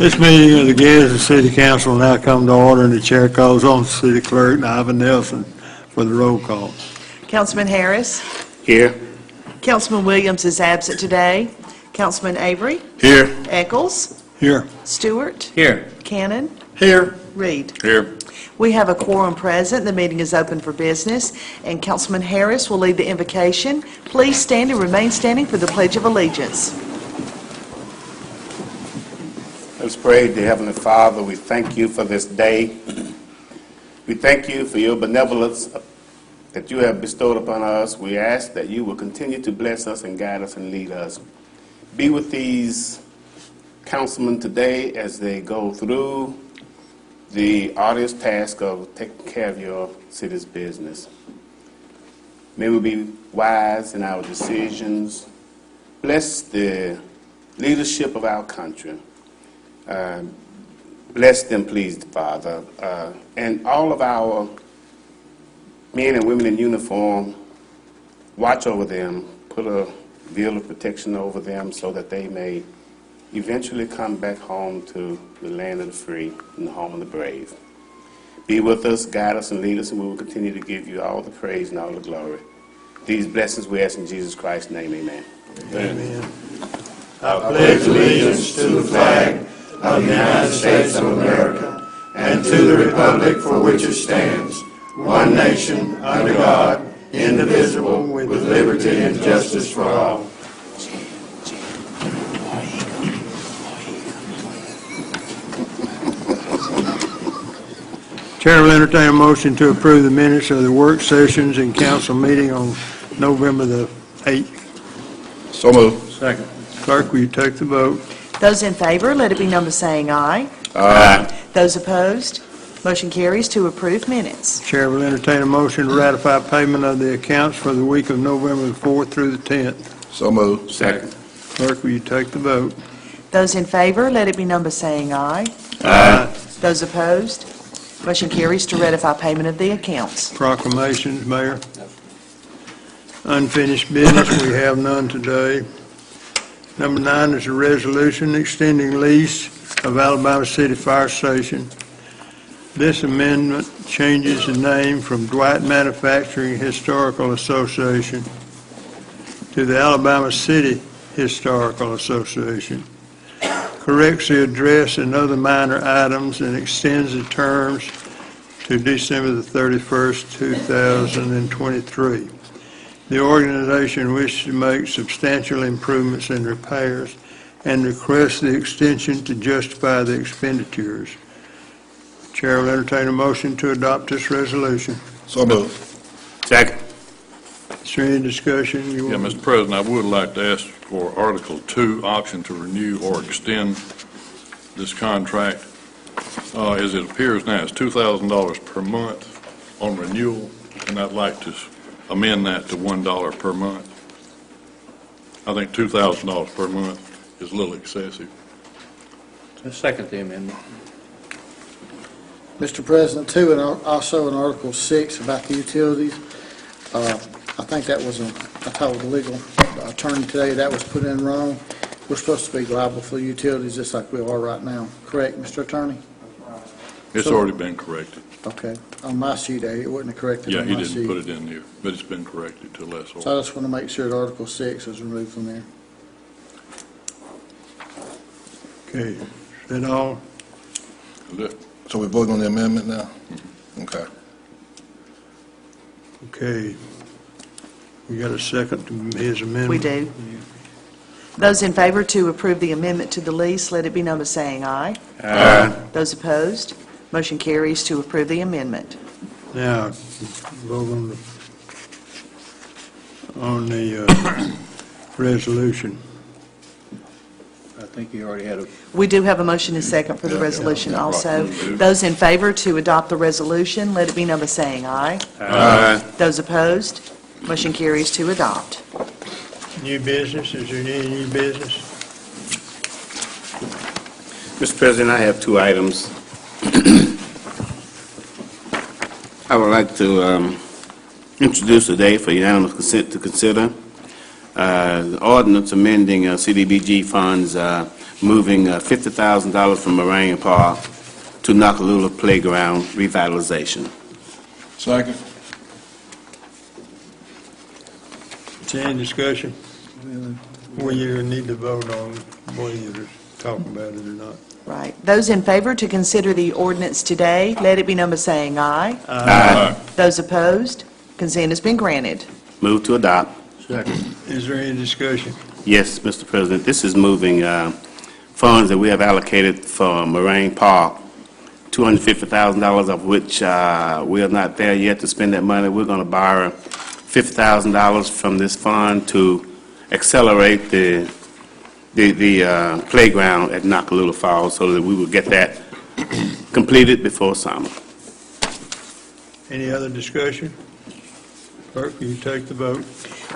This meeting of the Gadsden City Council will now come to order, and the chair calls on City Clerk Ivan Nelson for the roll call. Councilman Harris. Here. Councilman Williams is absent today. Councilman Avery. Here. Eccles. Here. Stewart. Here. Cannon. Here. Reed. Here. We have a quorum present. The meeting is open for business, and Councilman Harris will lead the invocation. Please stand and remain standing for the Pledge of Allegiance. Let's pray. Dear Heavenly Father, we thank you for this day. We thank you for your benevolence that you have bestowed upon us. We ask that you will continue to bless us and guide us and lead us. Be with these councilmen today as they go through the arduous task of taking care of your city's business. May we be wise in our decisions. Bless the leadership of our country. Bless them, please, Father. And all of our men and women in uniform, watch over them, put a veil of protection over them so that they may eventually come back home to the land of the free and the home of the brave. Be with us, guide us, and lead us, and we will continue to give you all the praise and all the glory. These blessings we ask in Jesus Christ's name, amen. Amen. I pledge allegiance to the flag of the United States of America and to the republic for which it stands, one nation, under God, indivisible, with liberty and justice for all. Chair will entertain a motion to approve the minutes of the work sessions and council meeting on November the 8th. So moved. Second. Clerk, will you take the vote? Those in favor, let it be known by saying aye. Aye. Those opposed, motion carries to approve minutes. Chair will entertain a motion to ratify payment of the accounts for the week of November the 4th through the 10th. So moved. Second. Clerk, will you take the vote? Those in favor, let it be known by saying aye. Aye. Those opposed, motion carries to ratify payment of the accounts. Proclamations, Mayor. Unfinished business, we have none today. Number 9 is a resolution extending lease of Alabama City Fire Station. This amendment changes the name from Dwight Manufacturing Historical Association to the Alabama City Historical Association, corrects the address and other minor items, and extends the terms to December the 31st, 2023. The organization wishes to make substantial improvements and repairs and requests the extension to justify the expenditures. Chair will entertain a motion to adopt this resolution. So moved. Second. Is there any discussion? Yeah, Mr. President, I would like to ask for Article 2, option to renew or extend this contract. As it appears now, it's $2,000 per month on renewal, and I'd like to amend that to $1 per month. I think $2,000 per month is a little excessive. I second the amendment. Mr. President, too, and also in Article 6 about the utilities, I think that was I told the legal attorney today that was put in wrong. We're supposed to be liable for utilities just like we are right now. Correct, Mr. Attorney? It's already been corrected. Okay. On my sheet, it wasn't corrected Yeah, on he my didn't sheet. put it in there, but it's been corrected to less So or. I just want to make sure that Article 6 was removed from there. Okay, is that all? So we're voting on the amendment now? Okay. Okay. We got a second to his amendment? We do. Those in favor to approve the amendment to the lease, let it be known by saying aye. Aye. Those opposed, motion carries to approve the amendment. Now, vote on the resolution. I think you already had a, We do have a motion and second for the resolution also. Those in favor to adopt the resolution, let it be known by saying aye. Aye. Those opposed, motion carries to adopt. New business, is there any new business? Mr. President, I have two items. I would like to introduce today for unanimous consent to consider the ordinance amending CDBG funds moving $50,000 from Moraine Park to Nakalula Playground revitalization. Second. Is there any discussion? Well, you need to vote on whether you're talking about it or not. Right. Those in favor to consider the ordinance today, let it be known by saying aye. Aye. Those opposed, consent has been granted. Move to adopt. Second. Is there any discussion? Yes, Mr. President, this is moving funds that we have allocated for Moraine Park, $250,000 of which we are not there yet to spend that money. We're going to borrow $50,000 from this fund to accelerate the playground at Nakalula Falls so that we will get that completed before summer. Any other discussion? Clerk, will you take the vote?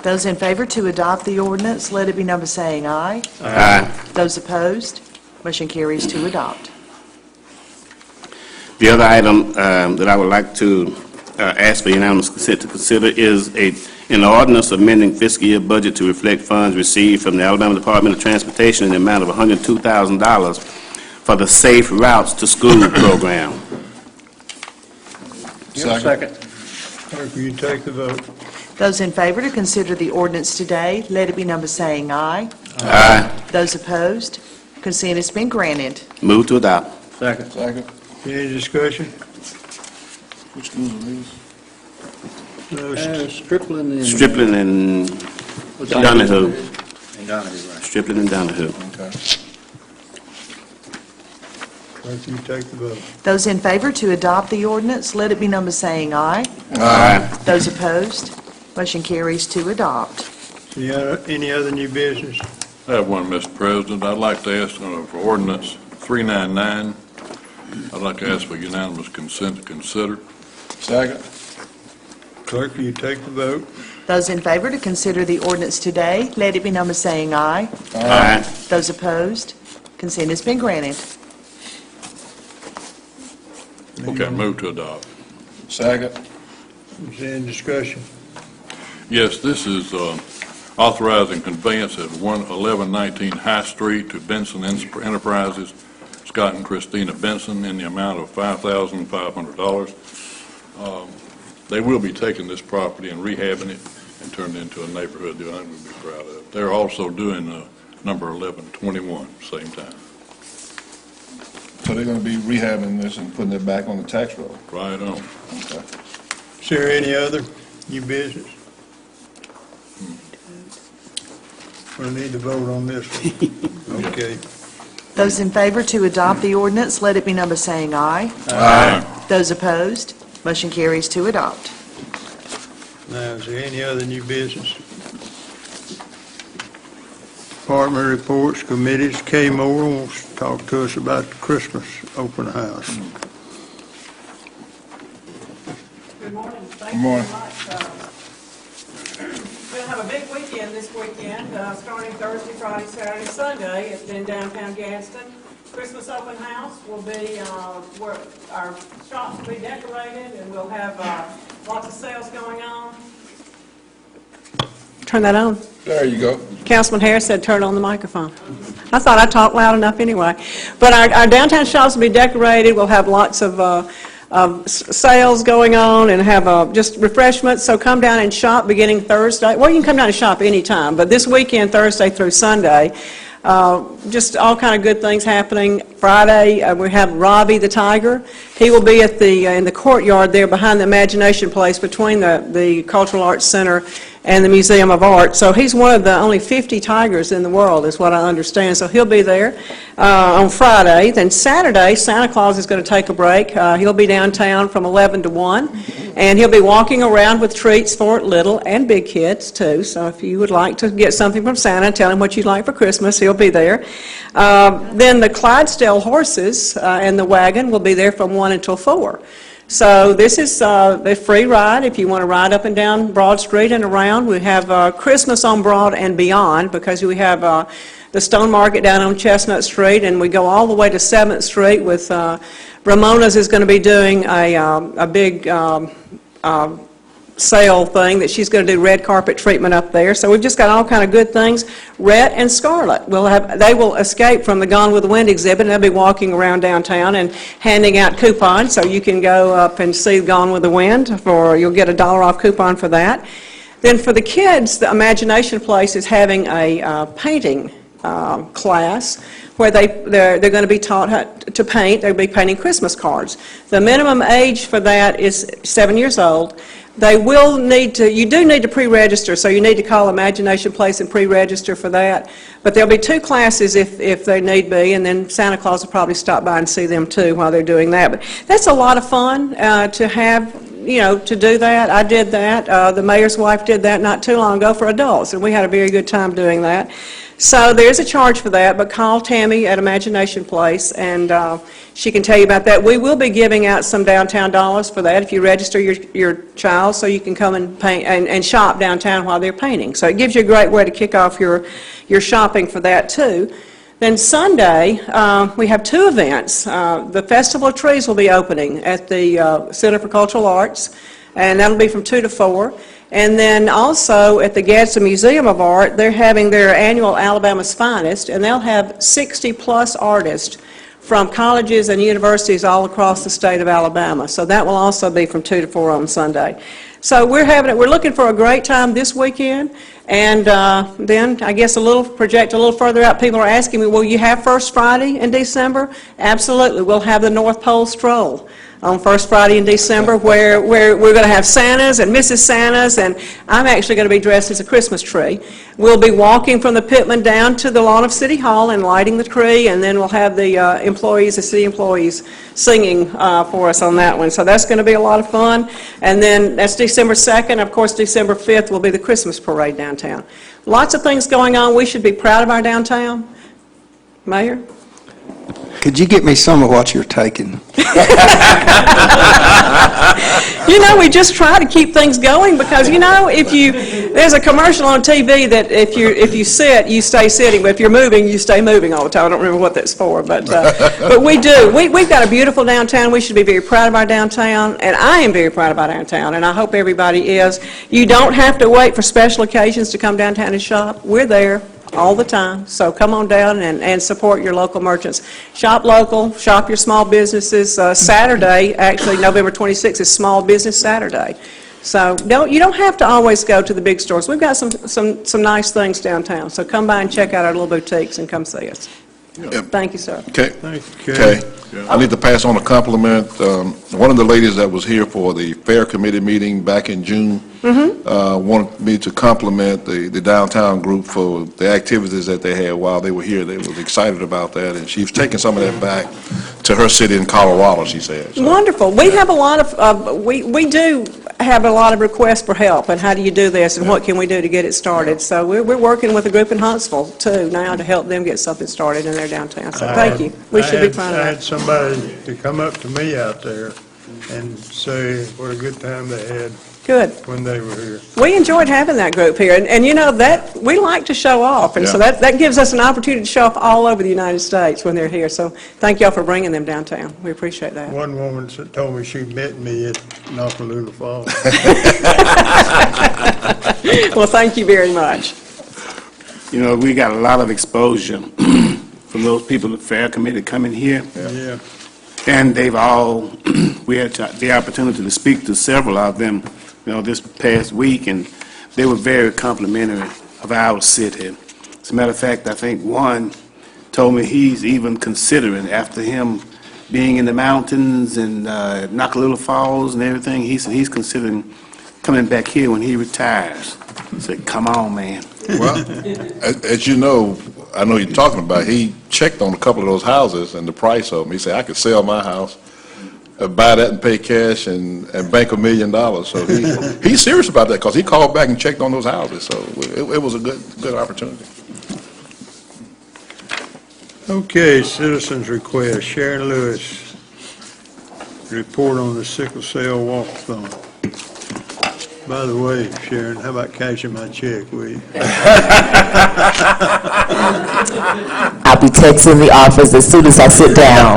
Those in favor to adopt the ordinance, let it be known by saying aye. Aye. Those opposed, motion carries to adopt. The other item that I would like to ask for unanimous consent to consider is an ordinance amending fiscal year budget to reflect funds received from the Alabama Department of Transportation in the amount of $102,000 for the Safe Routes to School program. Second. Clerk, will you take the vote? Those in favor to consider the ordinance today, let it be known by saying aye. Aye. Those opposed, consent has been granted. Move to adopt. Second. Second. Any discussion? Which schools are these? No, Stripling and... Stripling and Donahue. And Donahue, right. Stripling and Donahue. Okay. Clerk, will you take the vote? Those in favor to adopt the ordinance, let it be known by saying aye. Aye. Those opposed, motion carries to adopt. Any other new business? I have one, Mr. President. I'd like to ask for ordinance 399. I'd like to ask for unanimous consent to consider. Second. Clerk, will you take the vote? Those in favor to consider the ordinance today, let it be known by saying aye. Aye. Those opposed, consent has been granted. Okay, move to adopt. Second. Is there any discussion? Yes, this is authorizing conveyance at 1119 High Street to Benson Enterprises, Scott and Christina Benson, in the amount of $5,500. They will be taking this property and rehabbing it and turning it into a neighborhood that I think we'll be proud of. They're also doing number 1121, same time. So they're going to be rehabbing this and putting it back on the tax roll. Right on. Okay. Is there any other new business? We'll need to vote on this one. Okay. Those in favor to adopt the ordinance, let it be known by saying aye. Aye. Those opposed, motion carries to adopt. Now, is there any other new business? Department reports, committees. Kay Moore wants to talk to us about the Christmas open house. Good morning. Thank Good you morning. very much. We're going to have a big weekend this weekend, starting Thursday, Friday, Saturday, Sunday in downtown Gadsden. Christmas open house will be where our shops will be decorated, and we'll have lots of sales going on. Turn that on. There you go. Councilman Harris said turn on the microphone. I thought I talked loud enough anyway. But our downtown shops will be decorated. We'll have lots of sales going on and have just refreshments. So come down and shop beginning Thursday. Well, you can come down and shop anytime, but this weekend, Thursday through Sunday, just all kind of good things happening. Friday, we have Robbie the Tiger. He will be at in the courtyard there behind the Imagination Place between the Cultural Arts Center and the Museum of Art. So he's one of the only 50 tigers in the world, is what I understand. So he'll be there on Friday. Then Saturday, Santa Claus is going to take a break. He'll be downtown from 11 to 1, and he'll be walking around with treats for little and big kids, too. So if you would like to get something from Santa, tell him what you'd like for Christmas, he'll be there. Then the Clydesdale horses and the wagon will be there from 1 until 4. So this is a free ride if you want to ride up and down Broad Street and around. We have Christmas on Broad and beyond, because we have the Stone Market down on Chestnut Street, and we go all the way to 7th Street with Ramona's is going to be doing a big sale thing that she's going to do red carpet treatment up there. So we've just got all kind of good things. Rhett and Scarlett they will escape from the Gone with the Wind exhibit, and they'll be walking around downtown and handing out coupons, so you can go up and see Gone with the Wind, you'll get a $1 off coupon for that. Then for the kids, the Imagination Place is having a painting class where they're going to be taught how to paint. They'll be painting Christmas cards. The minimum age for that is 7 years old. You do need to pre-register, so you need to call Imagination Place and pre-register for that. But there'll be 2 classes if they need be, and then Santa Claus will probably stop by and see them too while they're doing that. But that's a lot of fun to have, to do that. I did that. The mayor's wife did that not too long ago for adults, and we had a very good time doing that. So there's a charge for that, but call Tammy at Imagination Place, and she can tell you about that. We will be giving out some downtown dollars for that if you register your child, so you can come and paint and shop downtown while they're painting. So it gives you a great way to kick off your shopping for that too. Then Sunday, we have 2 events. The Festival of Trees will be opening at the Center for Cultural Arts, and that'll be from 2 to 4. And then also at the Gadsden Museum of Art, they're having their annual Alabama's Finest, and they'll have 60-plus artists from colleges and universities all across the state of Alabama. So that will also be from 2 to 4 on Sunday. So we're looking for a great time this weekend, and then I guess project a little further out. People are asking me, will you have First Friday in December? Absolutely. We'll have the North Pole Stroll on First Friday in December, where we're going to have Santas and Mrs. Santas, and I'm actually going to be dressed as a Christmas tree. We'll be walking from the Pittman down to the lawn of City Hall and lighting the tree, and then we'll have the city employees singing for us on that one. So that's going to be a lot of fun. And then that's December 2nd. Of course, December 5th will be the Christmas parade downtown. Lots of things going on. We should be proud of our downtown. Mayor? Could you get me some of what you're taking? We just try to keep things going because, there's a commercial on TV that if you sit, you stay sitting, but if you're moving, you stay moving all the time. I don't remember what that's for, but we do. We've got a beautiful downtown. We should be very proud of our downtown, and I am very proud of our downtown, and I hope everybody is. You don't have to wait for special occasions to come downtown and shop. We're there all the time. So come on down and support your local merchants. Shop local, shop your small businesses. Saturday, actually November 26th, is Small Business Saturday. So you don't have to always go to the big stores. We've got some nice things downtown. So come by and check out our little boutiques and come see us. Thank you, sir. Okay. Thank you, Okay. Kay. I need to pass on a compliment. One of the ladies that was here for the Fair Committee meeting back in June wanted me to compliment the downtown group for the activities that they had while they were here. They was excited about that, and she's taking some of that back to her city in Colorado, she said. So. Wonderful. We have a lot of, we do have a lot of requests for help, and how do you do this, and what can we do to get it started? So we're working with a group in Huntsville, too, now to help them get something started in their downtown. So thank you. We should be proud of I that. had somebody to come up to me out there and say what a good time they had Good. when they were here. We enjoyed having that group here, and that we like to show off, and so Yeah. that gives us an opportunity to show off all over the United States when they're here. So thank y'all for bringing them downtown. We appreciate that. One woman told me she met me at Noppaloola Falls. Well, thank you very much. We got a lot of exposure from those people at the Fair Committee coming here. Yeah. And they've all, we had the opportunity to speak to several of them, this past week, and they were very complimentary of our city. As a matter of fact, I think one told me he's even considering, after him being in the mountains and Noppaloola Falls and everything, he's considering coming back here when he retires. I said, come on, man. Well, as you know, I know you're talking about, he checked on a couple of those houses and the price of them. He said, I could sell my house, buy that and pay cash and bank $1 million. So he's serious about that because he called back and checked on those houses. So it was a good opportunity. Okay, citizens' request. Sharon Lewis, report on the sickle cell walkathon. By the way, Sharon, how about cashing my check, will you? I'll be texting the office as soon as I sit down.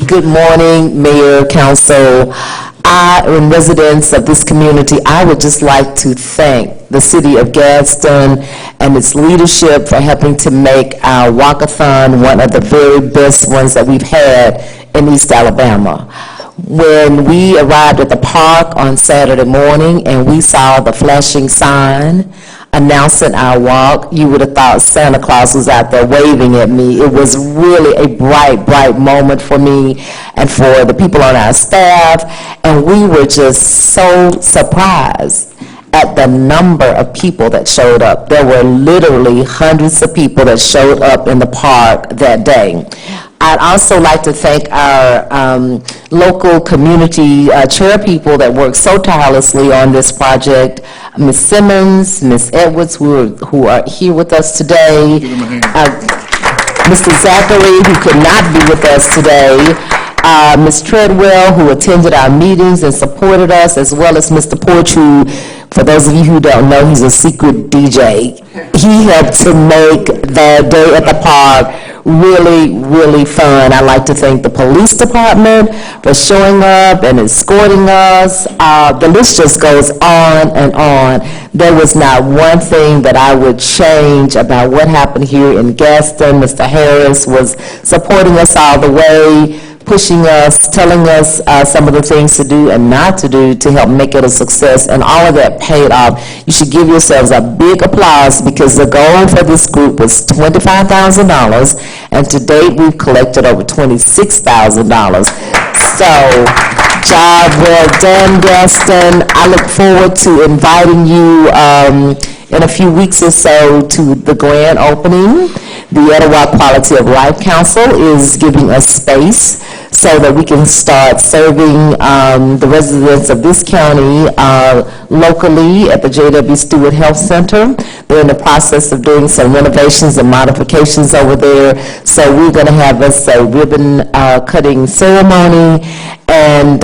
Good morning, Mayor, Council. and residents of this community, I would just like to thank the city of Gadsden and its leadership for helping to make our walkathon one of the very best ones that we've had in East Alabama. When we arrived at the park on Saturday morning and we saw the flashing sign announcing our walk, you would have thought Santa Claus was out there waving at me. It was really a bright, bright moment for me and for the people on our staff, and we were just so surprised at the number of people that showed up. There were literally hundreds of people that showed up in the park that day. I'd also like to thank our local community chair people that worked so tirelessly on this project, Ms. Simmons, Ms. Edwards, who are here with us today, Mr. Zachary, who could not be with us today, Ms. Treadwell, who attended our meetings and supported us, as well as Mr. Porch, who, for those of you who don't know, he's a secret DJ. He helped to make the day at the park really, really fun. I'd like to thank the police department for showing up and escorting us. The list just goes on and on. There was not one thing that I would change about what happened here in Gadsden. Mr. Harris was supporting us all the way, pushing us, telling us some of the things to do and not to do to help make it a success, and all of that paid off. You should give yourselves a big applause because the goal for this group was $25,000, and to date we've collected over $26,000. So, job well done, Gadsden. I look forward to inviting you in a few weeks or so to the grand opening. The Etowah Quality of Life Council is giving us space so that we can start serving the residents of this county locally at the J.W. Stewart Health Center. They're in the process of doing some renovations and modifications over there, so we're going to have us a ribbon cutting ceremony. And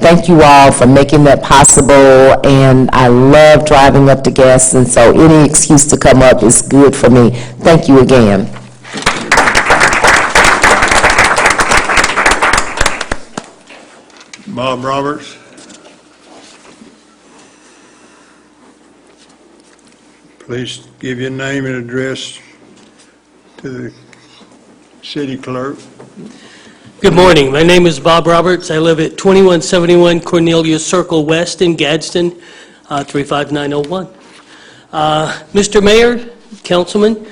thank you all for making that possible, and I love driving up to Gadsden, so any excuse to come up is good for me. Thank you again. Bob Roberts. Please give your name and address to the city clerk. Good morning. My name is Bob Roberts. I live at 2171 Cornelia Circle West in Gadsden, 35901. Mr. Mayor, Councilman,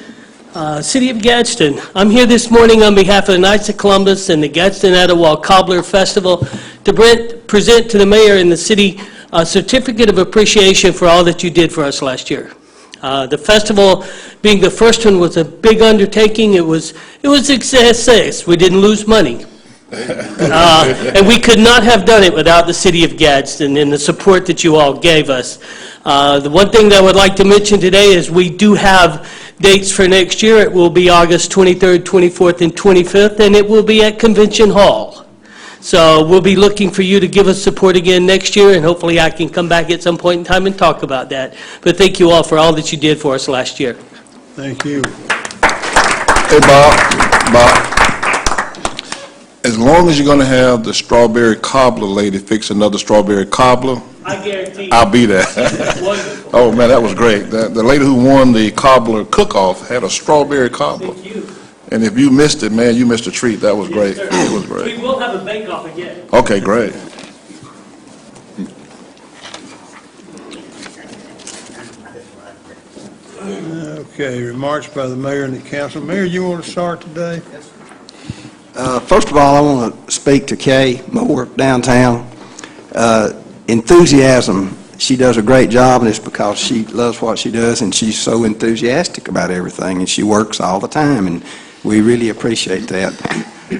City of Gadsden, I'm here this morning on behalf of the Knights of Columbus and the Gadsden Etowah Cobbler Festival to present to the mayor and the city a certificate of appreciation for all that you did for us last year. The festival, being the first one, was a big undertaking. It was a success. We didn't lose money. And we could not have done it without the City of Gadsden and the support that you all gave us. The one thing that I would like to mention today is we do have dates for next year. It will be August 23rd, 24th, and 25th, and it will be at Convention Hall. So we'll be looking for you to give us support again next year, and hopefully I can come back at some point in time and talk about that. But thank you all for all that you did for us last year. Thank you. Hey, Bob, as long as you're going to have the strawberry cobbler lady fix another strawberry cobbler, I guarantee you. I'll be there. That's wonderful. Oh, man, that was great. The lady who won the cobbler cook-off had a strawberry cobbler. Thank you. And if you missed it, man, you missed a treat. That was great. Yes, It was great. we will have a bake-off again. Okay, great. Okay, remarks by the mayor and the council. Mayor, you want to start today? First of all, I want to speak to Kay Moore downtown. Enthusiasm. She does a great job, and it's because she loves what she does, and she's so enthusiastic about everything, and she works all the time, and we really appreciate that.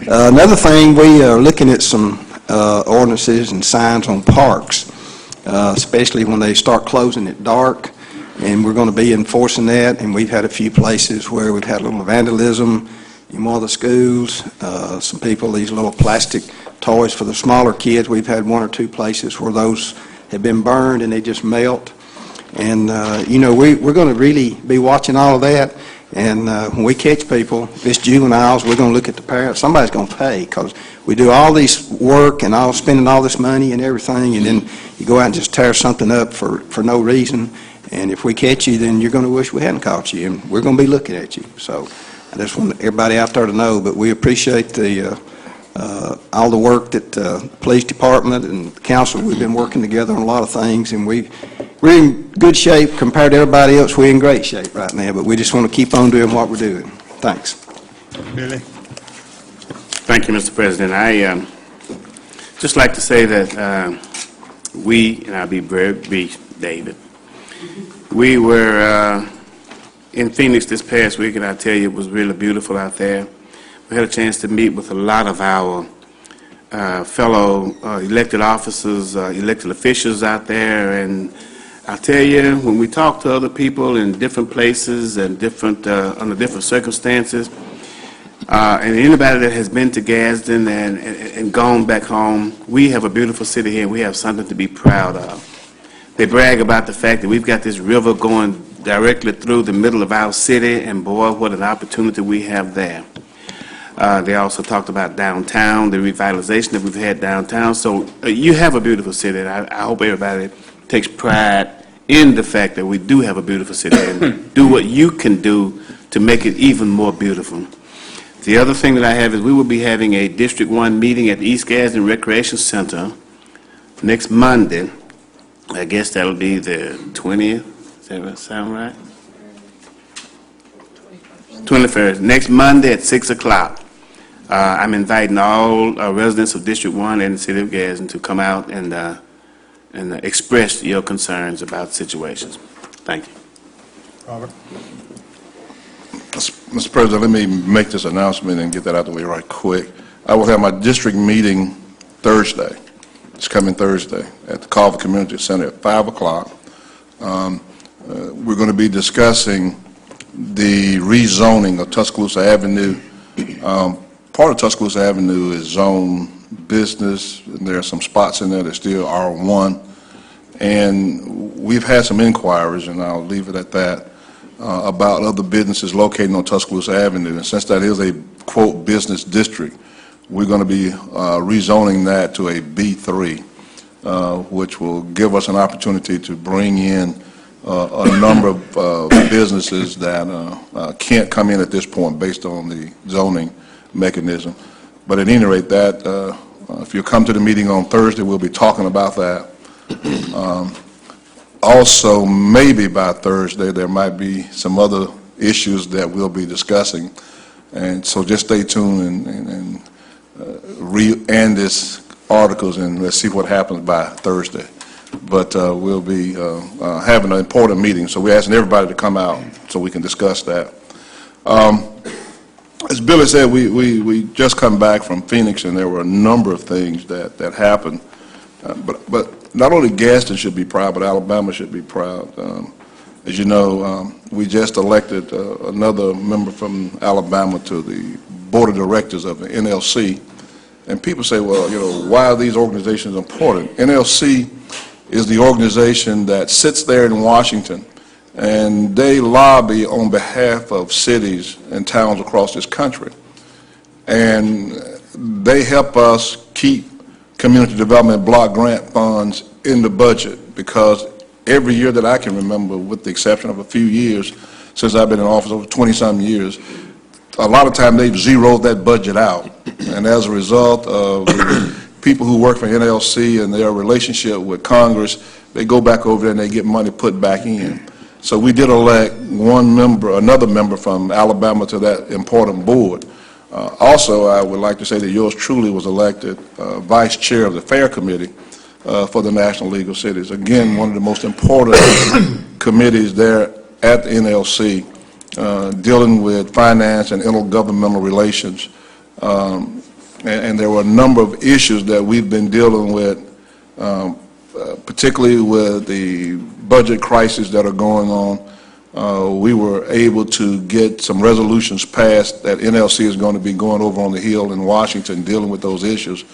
Another thing, we are looking at some ordinances and signs on parks, especially when they start closing at dark, and we're going to be enforcing that, and we've had a few places where we've had a little vandalism in one of the schools. Some people, these little plastic toys for the smaller kids, we've had one or two places where those have been burned and they just melt. And, we're going to really be watching all of that. And when we catch people, if it's juveniles, we're going to look at the parents. Somebody's going to pay because we do all this work and spending all this money and everything, and then you go out and just tear something up for no reason. And if we catch you, then you're going to wish we hadn't caught you, and we're going to be looking at you. So I just want everybody out there to know, but we appreciate all the work that the police department and the council, we've been working together on a lot of things, and we're in good shape compared to everybody else. We're in great shape right now, but we just want to keep on doing what we're doing. Thanks. Billy? Thank you, Mr. President. I just like to say that and I'll be very brief, David, we were in Phoenix this past week, and I tell you, it was really beautiful out there. We had a chance to meet with a lot of our fellow elected officers, elected officials out there, and I'll tell you, when we talk to other people in different places and under different circumstances, and anybody that has been to Gadsden and gone back home, we have a beautiful city here, and we have something to be proud of. They brag about the fact that we've got this river going directly through the middle of our city, and boy, what an opportunity we have there. They also talked about downtown, the revitalization that we've had downtown. So you have a beautiful city, and I hope everybody takes pride in the fact that we do have a beautiful city and do what you can do to make it even more beautiful. The other thing that I have is we will be having a District 1 meeting at the East Gadsden Recreation Center next Monday. I guess that'll be the 20th. Does that sound right? 21st. Next Monday at 6 o'clock. I'm inviting all residents of District 1 and the City of Gadsden to come out and express your concerns about situations. Thank you. Robert? Mr. President, let me make this announcement and get that out of the way right quick. I will have my district meeting Thursday. It's coming Thursday at the Carver Community Center at 5 o'clock. We're going to be discussing the rezoning of Tuscaloosa Avenue. Part of Tuscaloosa Avenue is zone business, and there are some spots in there that still are R1. And we've had some inquiries, and I'll leave it at that, about other businesses located on Tuscaloosa Avenue. And since that is a, quote, business district, we're going to be rezoning that to a B3, which will give us an opportunity to bring in a number of businesses that can't come in at this point based on the zoning mechanism. But at any rate, that if you come to the meeting on Thursday, we'll be talking about that. Also, maybe by Thursday, there might be some other issues that we'll be discussing. And so just stay tuned and read Andy's articles, and let's see what happens by Thursday. But we'll be having an important meeting, so we're asking everybody to come out so we can discuss that. As Billy said, we just come back from Phoenix, and there were a number of things that happened. But not only Gadsden should be proud, but Alabama should be proud. As you know, we just elected another member from Alabama to the board of directors of the NLC. And people say, well, you know, why are these organizations important? NLC is the organization that sits there in Washington, and they lobby on behalf of cities and towns across this country. And they help us keep community development block grant funds in the budget, because every year that I can remember, with the exception of a few years since I've been in office, over 20-some years, a lot of time they've zeroed that budget out. And as a result of people who work for NLC and their relationship with Congress, they go back over there and they get money put back in. So we did elect another member from Alabama to that important board. Also, I would like to say that yours truly was elected vice chair of the Fair Committee for the National League of Cities. Again, one of the most important committees there at the NLC, dealing with finance and intergovernmental relations. And there were a number of issues that we've been dealing with, particularly with the budget crises that are going on. We were able to get some resolutions passed that NLC is going to be going over on the Hill in Washington dealing with those issues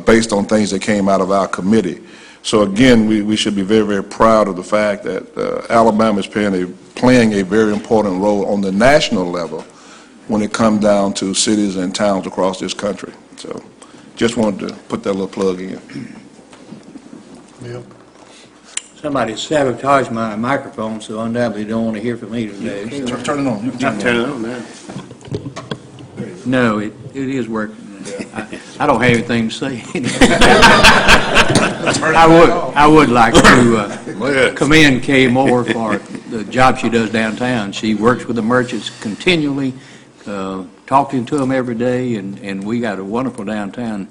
based on things that came out of our committee. So again, we should be very, very proud of the fact that Alabama is playing a very important role on the national level when it comes down to cities and towns across this country. So just wanted to put that little plug in. Bill? Somebody sabotaged my microphone, so undoubtedly don't want to hear from me today. Turn it on. You can Turn it on now. No, it is working. I don't have anything to say. I would like to commend Kay Moore for the job she does downtown. She works with the merchants continually, talking to them every day, and we got a wonderful downtown.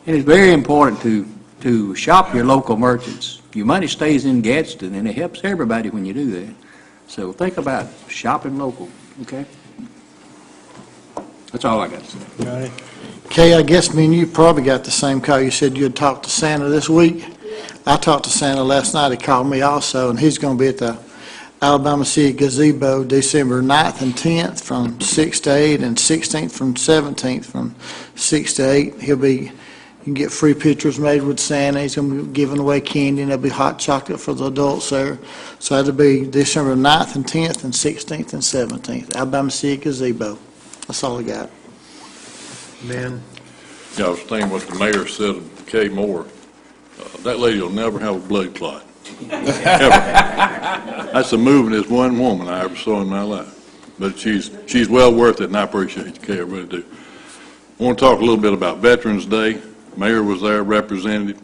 And it's very important to shop your local merchants. Your money stays in Gadsden, and it helps everybody when you do that. So think about shopping local, okay? That's all I got to say. Johnny? Kay, I guess me and you probably got the same call. You said you had talked to Santa this week. I talked to Santa last night. He called me also, and he's going to be at the Alabama City Gazebo December 9th and 10th from 6 to 8, and 16th from 17th from 6 to 8. You can get free pictures made with Santa. He's going to be giving away candy, and there'll be hot chocolate for the adults there. So that'll be December 9th and 10th and 16th and 17th, Alabama City Gazebo. That's all I got. Ben? Yeah, I was thinking what the mayor said of Kay Moore. That lady will never have a blood clot. Ever. That's the movingest one woman I ever saw in my life. But she's well worth it, and I appreciate you, Kay. I really do. I want to talk a little bit about Veterans Day. Mayor was there, representative.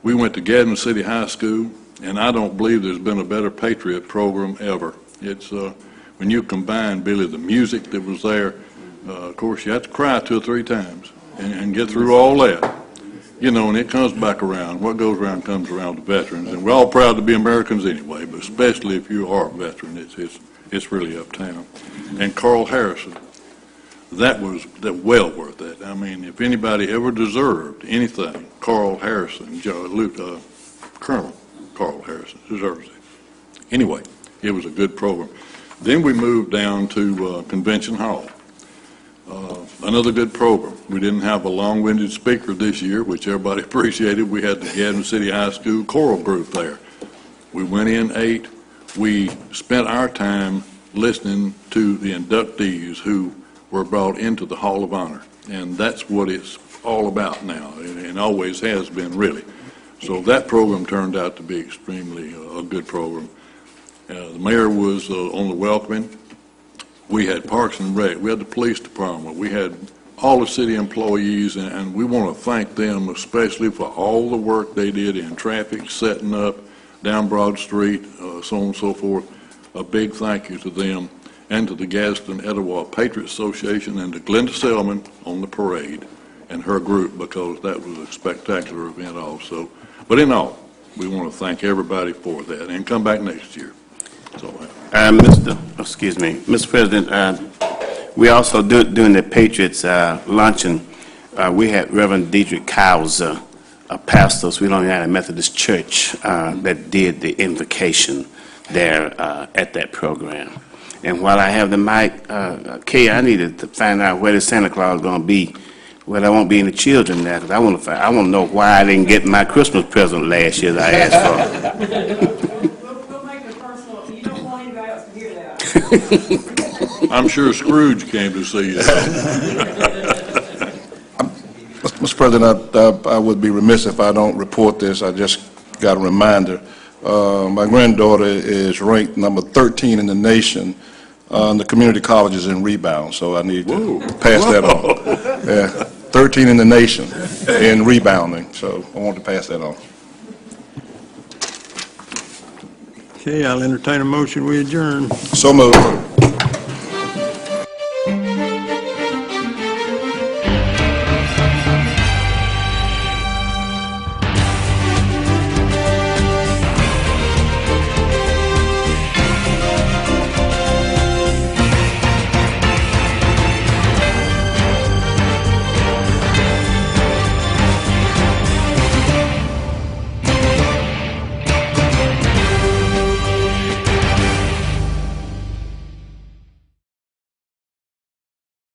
We went to Gadsden City High School, and I don't believe there's been a better Patriot program ever. It's when you combine, Billy, the music that was there, of course, you have to cry 2 or 3 times and get through all that. You know, and it comes back around. What goes around comes around to veterans. And we're all proud to be Americans anyway, but especially if you are a veteran, it's really uptown. And Carl Harrison, that well worth that. I mean, if anybody ever deserved anything, Carl Harrison, Colonel Carl Harrison deserves it. Anyway, it was a good program. Then we moved down to Convention Hall. Another good program. We didn't have a long-winded speaker this year, which everybody appreciated. We had the Gadsden City High School choral group there. We went in, ate. We spent our time listening to the inductees who were brought into the Hall of Honor. And that's what it's all about now, and always has been, really. So that program turned out to be extremely a good program. The mayor was on the welcoming. We had Parks and Rec, we had the police department, we had all the city employees, and we want to thank them especially for all the work they did in traffic, setting up down Broad Street, so on and so forth. A big thank you to them and to the Gadsden Etowah Patriot Association and to Glenda Selman on the parade and her group, because that was a spectacular event also. But in all, we want to thank everybody for that and come back next year. That's all I have. Mr. President, we also during the Patriots luncheon, we had Reverend Dietrich Cowles, a pastor of Sweet United Methodist Church, that did the invocation there at that program. And while I have the mic, Kay, I needed to find out where the Santa Claus is going to be. Well, I won't be in the children now, because I want to know why I didn't get my Christmas present last year that I asked for. We'll make it personal. You don't want anybody else to hear that. I'm sure Scrooge came to see you. Mr. President, I would be remiss if I don't report this. I just got a reminder. My granddaughter is ranked number 13 in the nation on the community colleges in rebound, so I need to pass that on. Yeah, 13 in the nation in rebounding, so I want to pass that on. Okay, I'll entertain a motion, we adjourn. So moved.